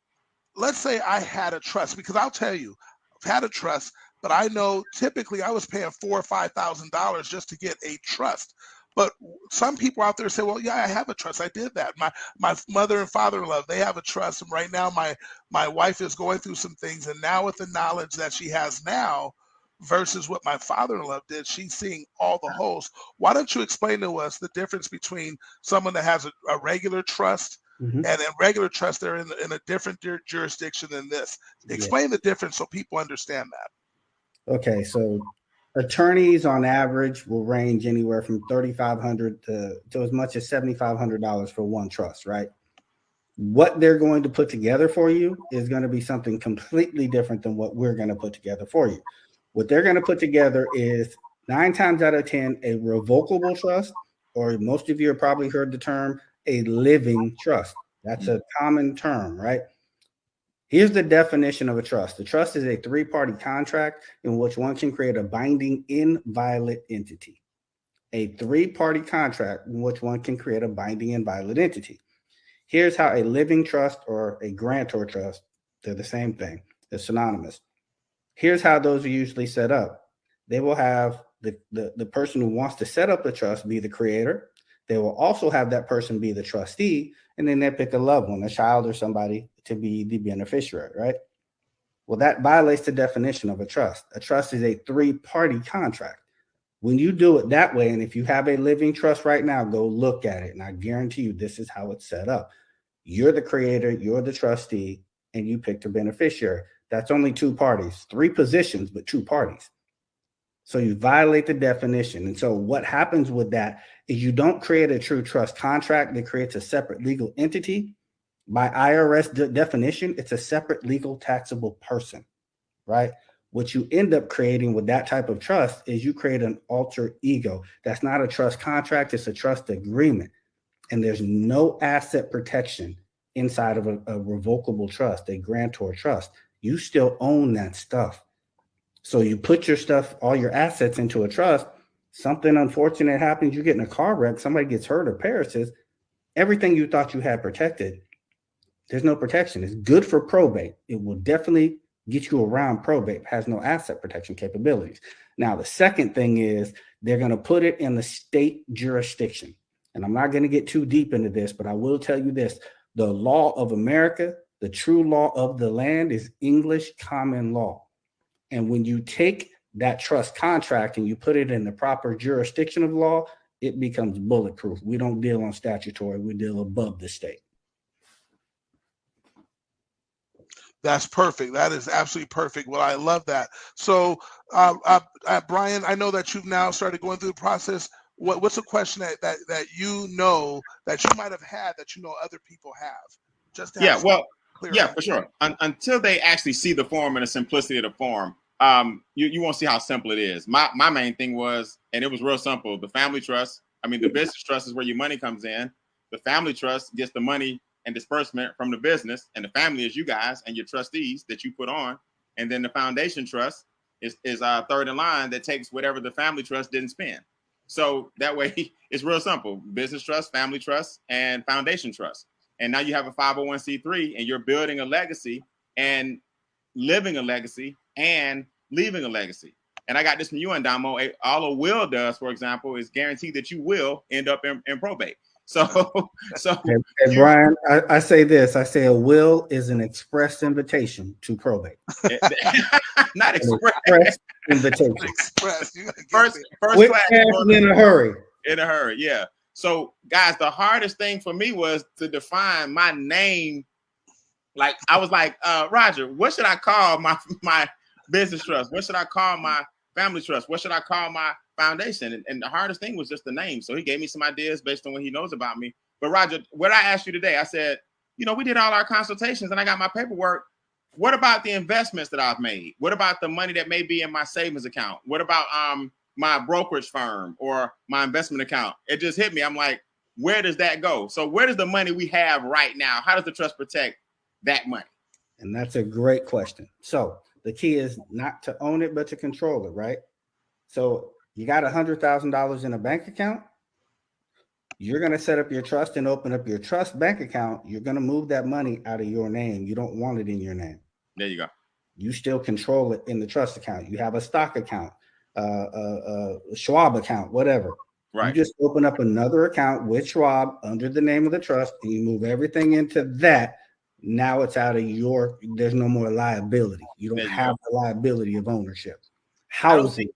Let's say I had a trust, because I'll tell you, I've had a trust, but I know typically I was paying $4,000 or $5,000 just to get a trust. But some people out there say, well, yeah, I have a trust. I did that. My mother and father-in-law, they have a trust. And right now my wife is going through some things. And now with the knowledge that she has now versus what my father-in-law did, she's seeing all the holes. Why don't you explain to us the difference between someone that has a regular trust and a regular trust? They're in a different jurisdiction than this. Explain the difference so people understand that. Okay, so attorneys on average will range anywhere from $3,500 to as much as $7,500 for one trust, right? What they're going to put together for you is going to be something completely different than what we're going to put together for you. What they're going to put together is 9 times out of 10 a revocable trust, or most of you have probably heard the term a living trust. That's a common term, right? Here's the definition of a trust. The trust is a 3-party contract in which one can create a binding inviolate entity. A 3-party contract in which one can create a binding inviolate entity. Here's how a living trust or a grantor trust, they're the same thing. They're synonymous. Here's how those are usually set up. they will have the person who wants to set up the trust be the creator. They will also have that person be the trustee, and then they pick a loved one, a child or somebody, to be the beneficiary, right? Well, that violates the definition of a trust. A trust is a three-party contract. When you do it that way, and if you have a living trust right now, go look at it, and I guarantee you this is how it's set up. You're the creator, you're the trustee, and you pick the beneficiary. That's only two parties, three positions, but two parties. So you violate the definition. And so what happens with that is you don't create a true trust contract that creates a separate legal entity. By IRS definition, it's a separate legal taxable person, right? What you end up creating with that type of trust is you create an alter ego. That's not a trust contract, it's a trust agreement. And there's no asset protection inside of a revocable trust, a grantor trust. You still own that stuff. So you put your stuff, all your assets into a trust, something unfortunate happens, you get in a car wreck, somebody gets hurt or perishes, everything you thought you had protected, there's no protection. It's good for probate. It will definitely get you around probate, has no asset protection capabilities. Now, the second thing is they're going to put it in the state jurisdiction. And I'm not going to get too deep into this, but I will tell you this. The law of America, the true law of the land, is English common law. And when you take that trust contract and you put it in the proper jurisdiction of law, it becomes bulletproof. We don't deal on statutory, we deal above the state. That's perfect. That is absolutely perfect. Well, I love that. So, Brian, I know that you've now started going through the process. What's a question that you know that you might have had that you know other people have? Just to have for sure. Until they actually see the form and the simplicity of the form, you won't see how simple it is. My main thing was, and it was real simple, the family trust. I mean, the business trust is where your money comes in. The family trust gets the money and disbursement from the business, and the family is you guys and your trustees that you put on. And then the foundation trust is third in line that takes whatever the family trust didn't spend. So that way it's real simple: business trust, family trust, and foundation trust. And now you have a 501c3 and you're building a legacy and living a legacy and leaving a legacy. And I got this from you, Andamo. All a will does, for example, is guarantee that you will end up in probate. So hey, Brian, I say this. I say a will is an express invitation to probate. Not express invitation. Express. First class in a hurry. In a hurry, yeah. So, guys, the hardest thing for me was to define my name. Like, I was like, Roger, what should I call my business trust? What should I call my family trust? What should I call my foundation? And the hardest thing was just the name. So he gave me some ideas based on what he knows about me. But Roger, what I asked you today, I said, we did all our consultations and I got my paperwork. What about the investments that I've made? What about the money that may be in my savings account? What about my brokerage firm or my investment account? It just hit me. I'm like, where does that go? So where does the money we have right now, how does the trust protect that money? And that's a great question. So the key is not to own it, but to control it, right? So you got $100,000 in a bank account. You're going to set up your trust and open up your trust bank account. You're going to move that money out of your name. You don't want it in your name. There you go. You still control it in the trust account. You have a stock account, a Schwab account, whatever. Right. You just open up another account with Schwab under the name of the trust and you move everything into that. Now it's out of there's no more liability. You don't have the liability of ownership. Housing,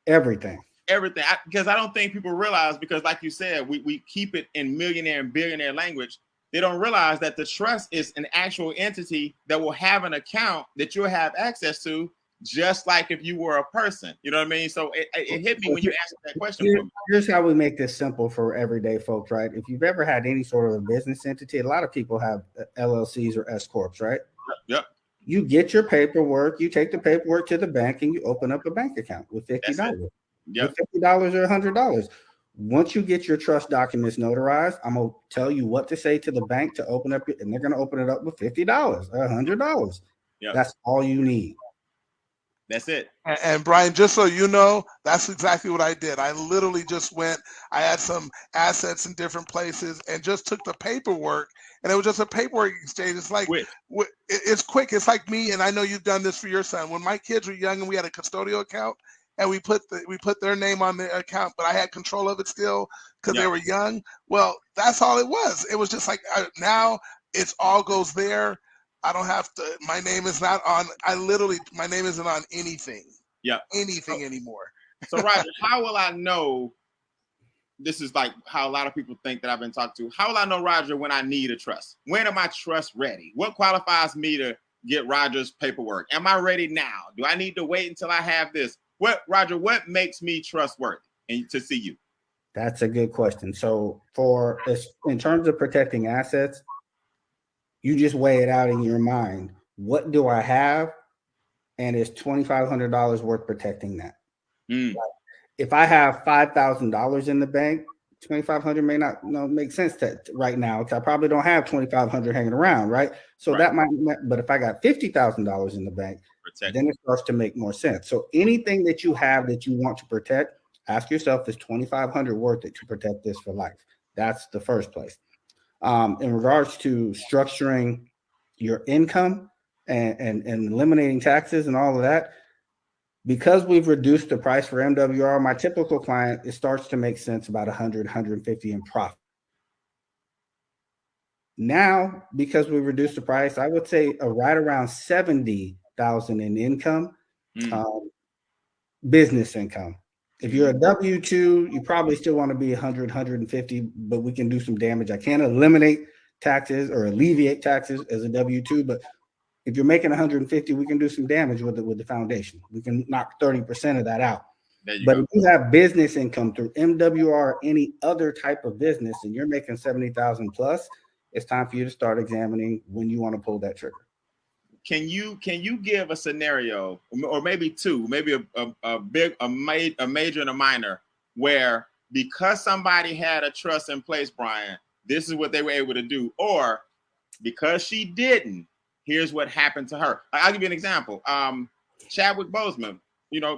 everything. Because I don't think people realize, because like you said, we keep it in millionaire and billionaire language. They don't realize that the trust is an actual entity that will have an account that you'll have access to, just like if you were a person. You know what I mean? So it hit me when you asked that question. Here's how we make this simple for everyday folks, right? If you've ever had any sort of a business entity, a lot of people have LLCs or S corps, right? Yep. You get your paperwork, you take the paperwork to the bank, and you open up a bank account with $50. Yep. With $50 or $100. Once you get your trust documents notarized, I'm gonna tell you what to say to the bank to open up, and they're gonna open it up with $50 or $100. Yep. That's all you need. That's it. And Brian, just so you know, that's exactly what I did. I literally just went, I had some assets in different places and just took the paperwork, and it was just a paperwork exchange. It's like, it's quick. It's like me, and I know you've done this for your son. When my kids were young and we had a custodial account, and we put their name on the account, but I had control of it still because they were young. Well, that's all it was. It was just like now it's all goes there. I don't have to. My name is not on. My name isn't on anything. Anything anymore. So Roger, how will I know? This is like how a lot of people think that I've been talked to. How will I know, Roger, when I need a trust? When am I trust ready? What qualifies me to get Roger's paperwork? Am I ready now? Do I need to wait until I have this? Roger, what makes me trustworthy and to see you? That's a good question. So in terms of protecting assets, you just weigh it out in your mind. What do I have? And is $2,500 worth protecting that? If I have $5,000 in the bank, $2,500 may not make sense right now because I probably don't have $2,500 hanging around, right? So that might. But if I got $50,000 in the bank, then it starts to make more sense. So anything that you have that you want to protect, ask yourself, is $2,500 worth it to protect this for life? That's the first place. In regards to structuring your income and eliminating taxes and all of that, because we've reduced the price for MWR, my typical client, it starts to make sense about 100, 150 in profit. Now, because we reduced the price, I would say right around 70,000 in income, business income. If you're a W-2, you probably still want to be 100, 150, but we can do some damage. I can't eliminate taxes or alleviate taxes as a W-2, but if you're making 150, we can do some damage with the foundation. We can knock 30% of that out. But if you have business income through MWR or any other type of business and you're making 70,000 plus, it's time for you to start examining when you want to pull that trigger. Can you give a scenario, or maybe two, maybe a major and a minor, where because somebody had a trust in place, Brian, this is what they were able to do, or because she didn't, here's what happened to her. I'll give you an example. Chadwick Boseman,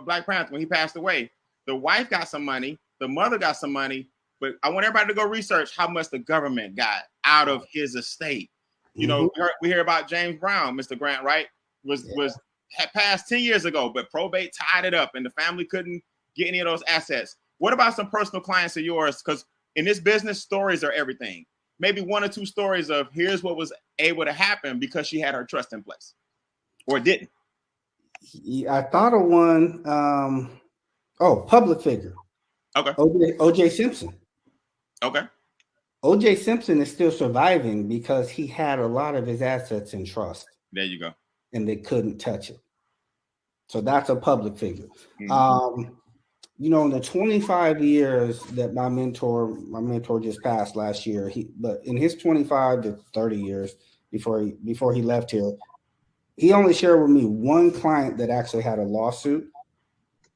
Black Panther, when he passed away, the wife got some money, the mother got some money, but I want everybody to go research how much the government got out of his estate. We hear about James Brown, Mr. Grant, right? Had passed 10 years ago, but probate tied it up and the family couldn't get any of those assets. What about some personal clients of yours? Because in this business, stories are everything. Maybe one or two stories of here's what was able to happen because she had her trust in place, or didn't. I thought of one. Public figure. Okay. OJ Simpson. Okay. OJ Simpson is still surviving because he had a lot of his assets in trust. There you go. And they couldn't touch it. So that's a public figure. Mm-hmm. In the 25 years that my mentor just passed last year, but in his 25 to 30 years before he left here, he only shared with me one client that actually had a lawsuit.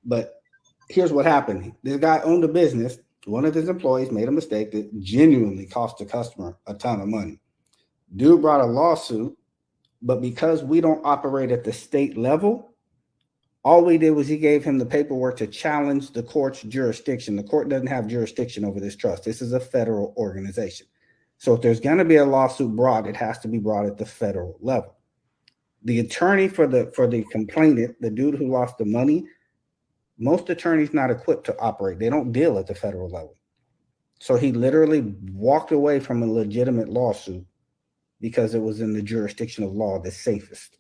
But here's what happened. This guy owned a business. One of his employees made a mistake that genuinely cost the customer a ton of money. Dude brought a lawsuit, but because we don't operate at the state level, all we did was he gave him the paperwork to challenge the court's jurisdiction. The court doesn't have jurisdiction over this trust. This is a federal organization. So if there's going to be a lawsuit brought, it has to be brought at the federal level. The attorney for the complainant, the dude who lost the money, most attorneys not equipped to operate. They don't deal at the federal level. So he literally walked away from a legitimate lawsuit because it was in the jurisdiction of law the safest.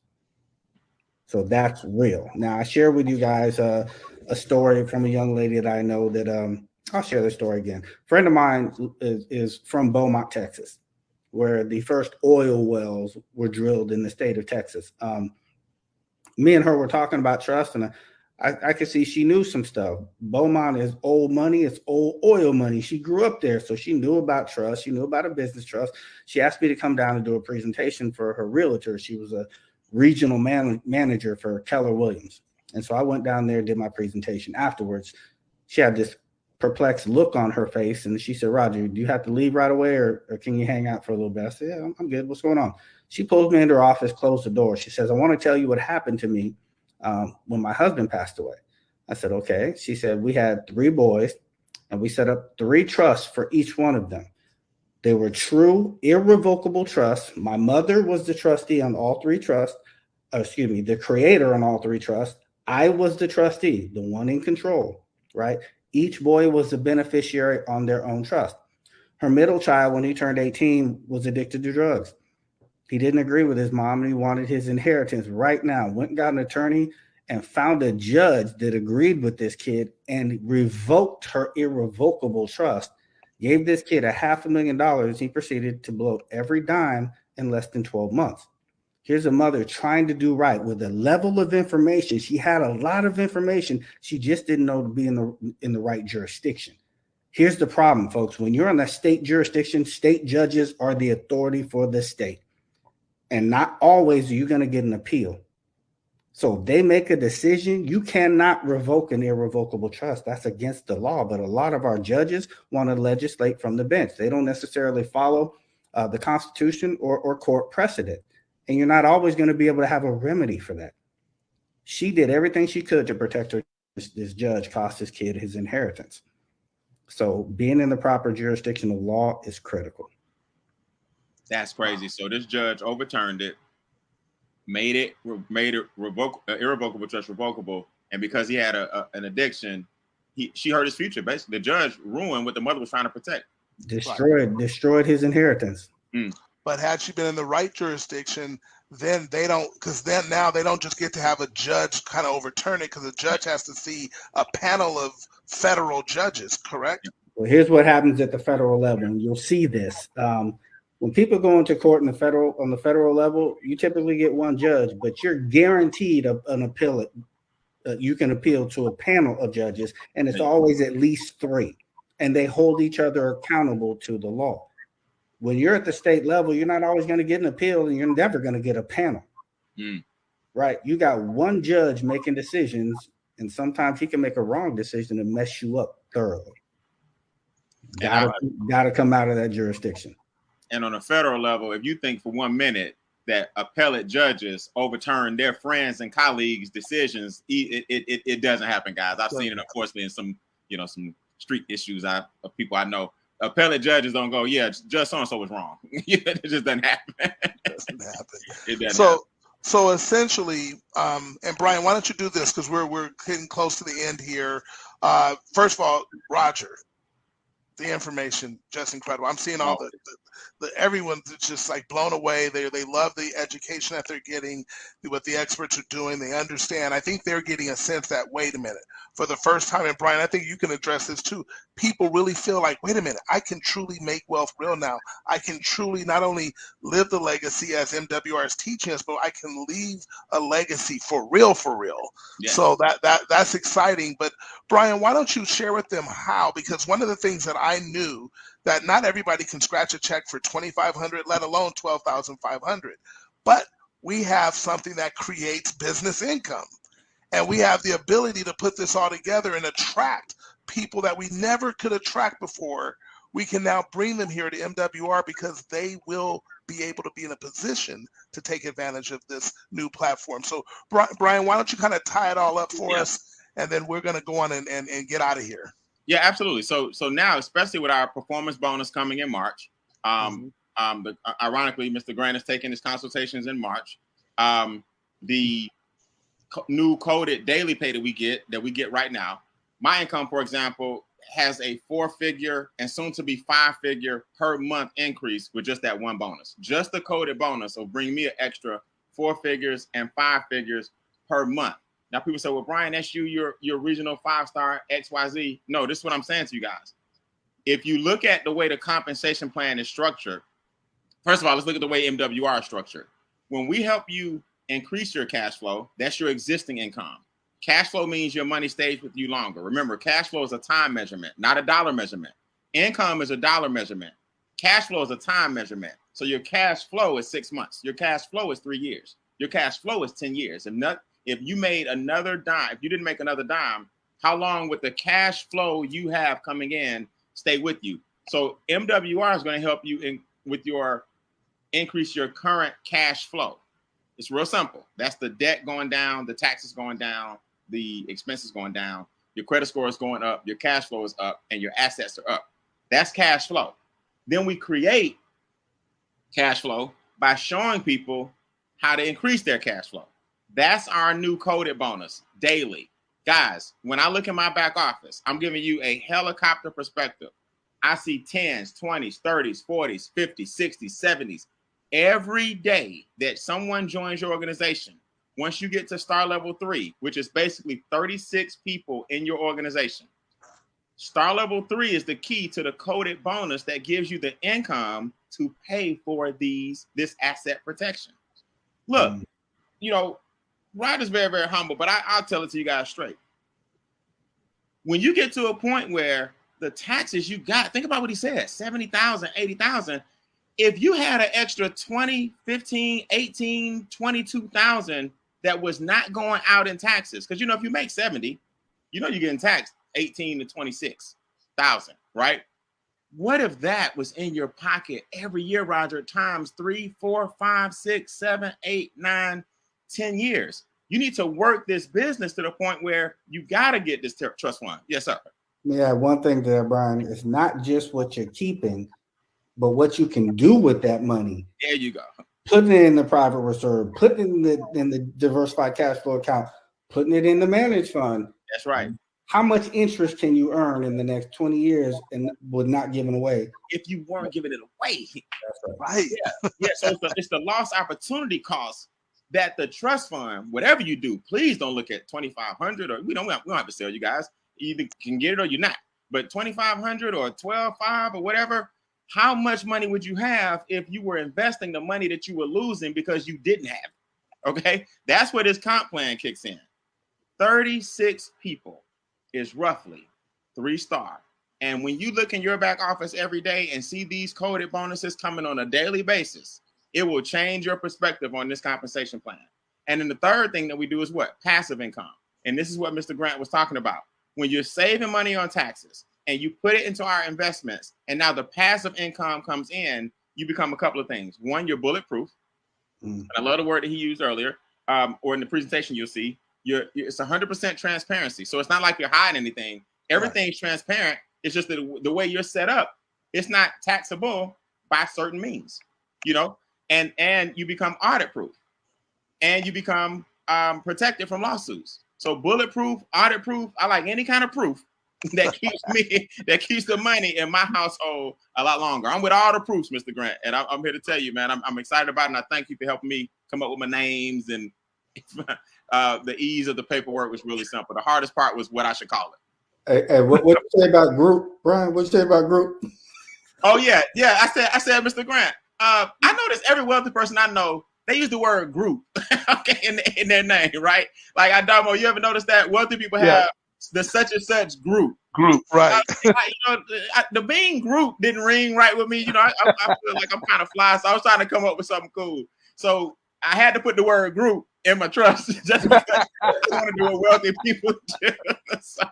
So that's real. Now, I share with you guys a story from a young lady that I know that I'll share the story again. A friend of mine is from Beaumont, Texas, where the first oil wells were drilled in the state of Texas. Me and her were talking about trust, and I could see she knew some stuff. Beaumont is old money. It's old oil money. She grew up there, so she knew about trust. She knew about a business trust. She asked me to come down and do a presentation for her realtor. She was a regional manager for Keller Williams. And so I went down there and did my presentation. Afterwards, she had this perplexed look on her face, and she said, "Roger, do you have to leave right away, or can you hang out for a little bit?" I said, "Yeah, I'm good. What's going on?" She pulls me into her office, closed the door. She says, "I want to tell you what happened to me when my husband passed away." I said, "Okay." She said, "We had 3 boys and we set up 3 trusts for each one of them. They were true, irrevocable trusts. My mother was the trustee on all 3 trusts. The creator on all 3 trusts. I was the trustee, the one in control, right? Each boy was a beneficiary on their own trust. Her middle child, when he turned 18, was addicted to drugs. He didn't agree with his mom and he wanted his inheritance right now. Went and got an attorney and found a judge that agreed with this kid and revoked her irrevocable trust. Gave this kid $500,000. He proceeded to blow every dime in less than 12 months. Here's a mother trying to do right with a level of information. She had a lot of information. She just didn't know to be in the right jurisdiction. Here's the problem, folks. When you're in a state jurisdiction, state judges are the authority for the state. And not always are you going to get an appeal. So they make a decision. You cannot revoke an irrevocable trust. That's against the law. But a lot of our judges want to legislate from the bench. They don't necessarily follow the Constitution or court precedent. And you're not always going to be able to have a remedy for that. She did everything she could to protect her. This judge cost this kid his inheritance. So being in the proper jurisdiction of law is critical. That's crazy. So this judge overturned it, made it irrevocable trust revocable, and because he had an addiction, she hurt his future. Basically, the judge ruined what the mother was trying to protect. Destroyed his inheritance. But had she been in the right jurisdiction, then they don't, because then now they don't just get to have a judge kind of overturn it, because the judge has to see a panel of federal judges, correct? Well, here's what happens at the federal level, and you'll see this. When people go into court on the federal level, you typically get one judge, but you're guaranteed an appeal. You can appeal to a panel of judges, and it's always at least 3, and they hold each other accountable to the law. When you're at the state level, you're not always going to get an appeal, and you're never going to get a panel. Right? You got one judge making decisions, and sometimes he can make a wrong decision and mess you up thoroughly. Got to come out of that jurisdiction. And on a federal level, if you think for 1 minute that appellate judges overturn their friends and colleagues' decisions, it doesn't happen, guys. I've seen it, unfortunately, in some street issues of people I know. Appellate judges don't go, yeah, Judge so-and-so was wrong. It just doesn't happen. It doesn't happen. So essentially, and Brian, why don't you do this, because we're getting close to the end here. First of all, Roger, the information just incredible. I'm seeing all the everyone's just like blown away. They love the education that they're getting, what the experts are doing. They understand. I think they're getting a sense that, wait a minute, for the first time, and Brian, I think you can address this too. People really feel like, wait a minute, I can truly make wealth real now. I can truly not only live the legacy as MWR is teaching us, but I can leave a legacy for real. Yes. So that's exciting. But Brian, why don't you share with them how? Because one of the things that I knew, that not everybody can scratch a check for $2,500, let alone $12,500. But we have something that creates business income. And we have the ability to put this all together and attract people that we never could attract before. We can now bring them here to MWR because they will be able to be in a position to take advantage of this new platform. So, Brian, why don't you kind of tie it all up for us, and then we're going to go on and get out of here. Yeah, absolutely. So now, especially with our performance bonus coming in March, ironically, Mr. Grant is taking his consultations in March. The new coded daily pay that we get right now, my income, for example, has a 4-figure and soon to be 5-figure per month increase with just that one bonus. Just the coded bonus will bring me an extra 4 figures and 5 figures per month. Now, people say, well, Brian, that's your regional 5-star XYZ. No, this is what I'm saying to you guys. If you look at the way the compensation plan is structured, first of all, let's look at the way MWR is structured. When we help you increase your cash flow, that's your existing income. Cash flow means your money stays with you longer. Remember, cash flow is a time measurement, not a dollar measurement. Income is a dollar measurement. Cash flow is a time measurement. So your cash flow is 6 months. Your cash flow is 3 years. Your cash flow is 10 years. If you made another dime, if you didn't make another dime, how long would the cash flow you have coming in stay with you? So MWR is going to help you increase your current cash flow. It's real simple. That's the debt going down, the taxes going down, the expenses going down, your credit score is going up, your cash flow is up, and your assets are up. That's cash flow. Then we create cash flow by showing people how to increase their cash flow. That's our new coded bonus daily. Guys, when I look in my back office, I'm giving you a helicopter perspective. I see 10s, 20s, 30s, 40s, 50s, 60s, 70s. Every day that someone joins your organization, once you get to star level 3, which is basically 36 people in your organization, star level 3 is the key to the coded bonus that gives you the income to pay for this asset protection. Look, you know, Rod is very, very humble, but I'll tell it to you guys straight. When you get to a point where the taxes you got, think about what he said, 70,000, 80,000. If you had an extra 20, 15, 18, 22,000 that was not going out in taxes, because, if you make 70, you're getting taxed 18 to 26,000, right? What if that was in your pocket every year, Roger, times 3, 4, 5, 6, 7, 8, 9, 10 years? You need to work this business to the point where you got to get this trust fund. Yes, sir. Yeah, one thing there, Brian, is not just what you're keeping, but what you can do with that money. There you go. Putting it in the private reserve, putting it in the diversified cash flow account, putting it in the managed fund. That's right. How much interest can you earn in the next 20 years and with not giving away? If you weren't giving it away. That's right. Yeah. So it's the lost opportunity cost that the trust fund, whatever you do, please don't look at 2,500 or we don't have to sell you guys. You either can get it or you're not. But 2,500 or 12,500 or whatever, how much money would you have if you were investing the money that you were losing because you didn't have it? Okay, that's where this comp plan kicks in. 36 people is roughly 3-star. And when you look in your back office every day and see these coded bonuses coming on a daily basis, it will change your perspective on this compensation plan. And then the third thing that we do is what? Passive income. And this is what Mr. Grant was talking about. When you're saving money on taxes and you put it into our investments, and now the passive income comes in, you become a couple of things. One, you're bulletproof. And I love the word that he used earlier, or in the presentation you'll see, it's 100% transparency. So it's not like you're hiding anything. Everything's transparent. It's just the way you're set up, it's not taxable by certain means, and you become audit proof, and you become protected from lawsuits. So bulletproof, audit proof. I like any kind of proof that keeps the money in my household a lot longer. I'm with all the proofs, Mr. Grant, and I'm here to tell you, man, I'm excited about it, and I thank you for helping me come up with my names, and the ease of the paperwork was really simple. The hardest part was what I should call it. Hey, what you say about group, Brian? What you say about group? Oh yeah. I said, Mr. Grant. I notice every wealthy person I know, they use the word group, okay, in their name, right? Like Adamo, you ever notice that wealthy people have the such and such group? Group, right? The Bean group didn't ring right with me. I feel like I'm kind of fly, so I was trying to come up with something cool. So I had to put the word group in my trust just because I want to do what wealthy people do. So,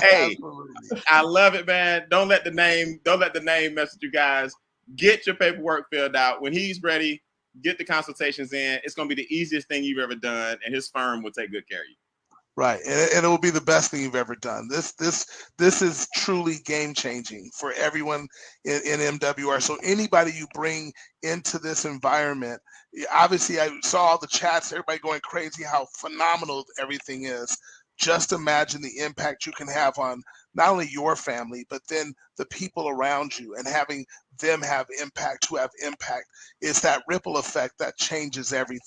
hey, absolutely. I love it, man. Don't let the name mess with you guys. Get your paperwork filled out. When he's ready, get the consultations in. It's going to be the easiest thing you've ever done, and his firm will take good care of you. Right, and it will be the best thing you've ever done. This is truly game changing for everyone in MWR. So anybody you bring into this environment, obviously I saw all the chats, everybody going crazy how phenomenal everything is. Just imagine the impact you can have on not only your family, but then the people around you, and having them have impact who have impact. It's that ripple effect that changes everything.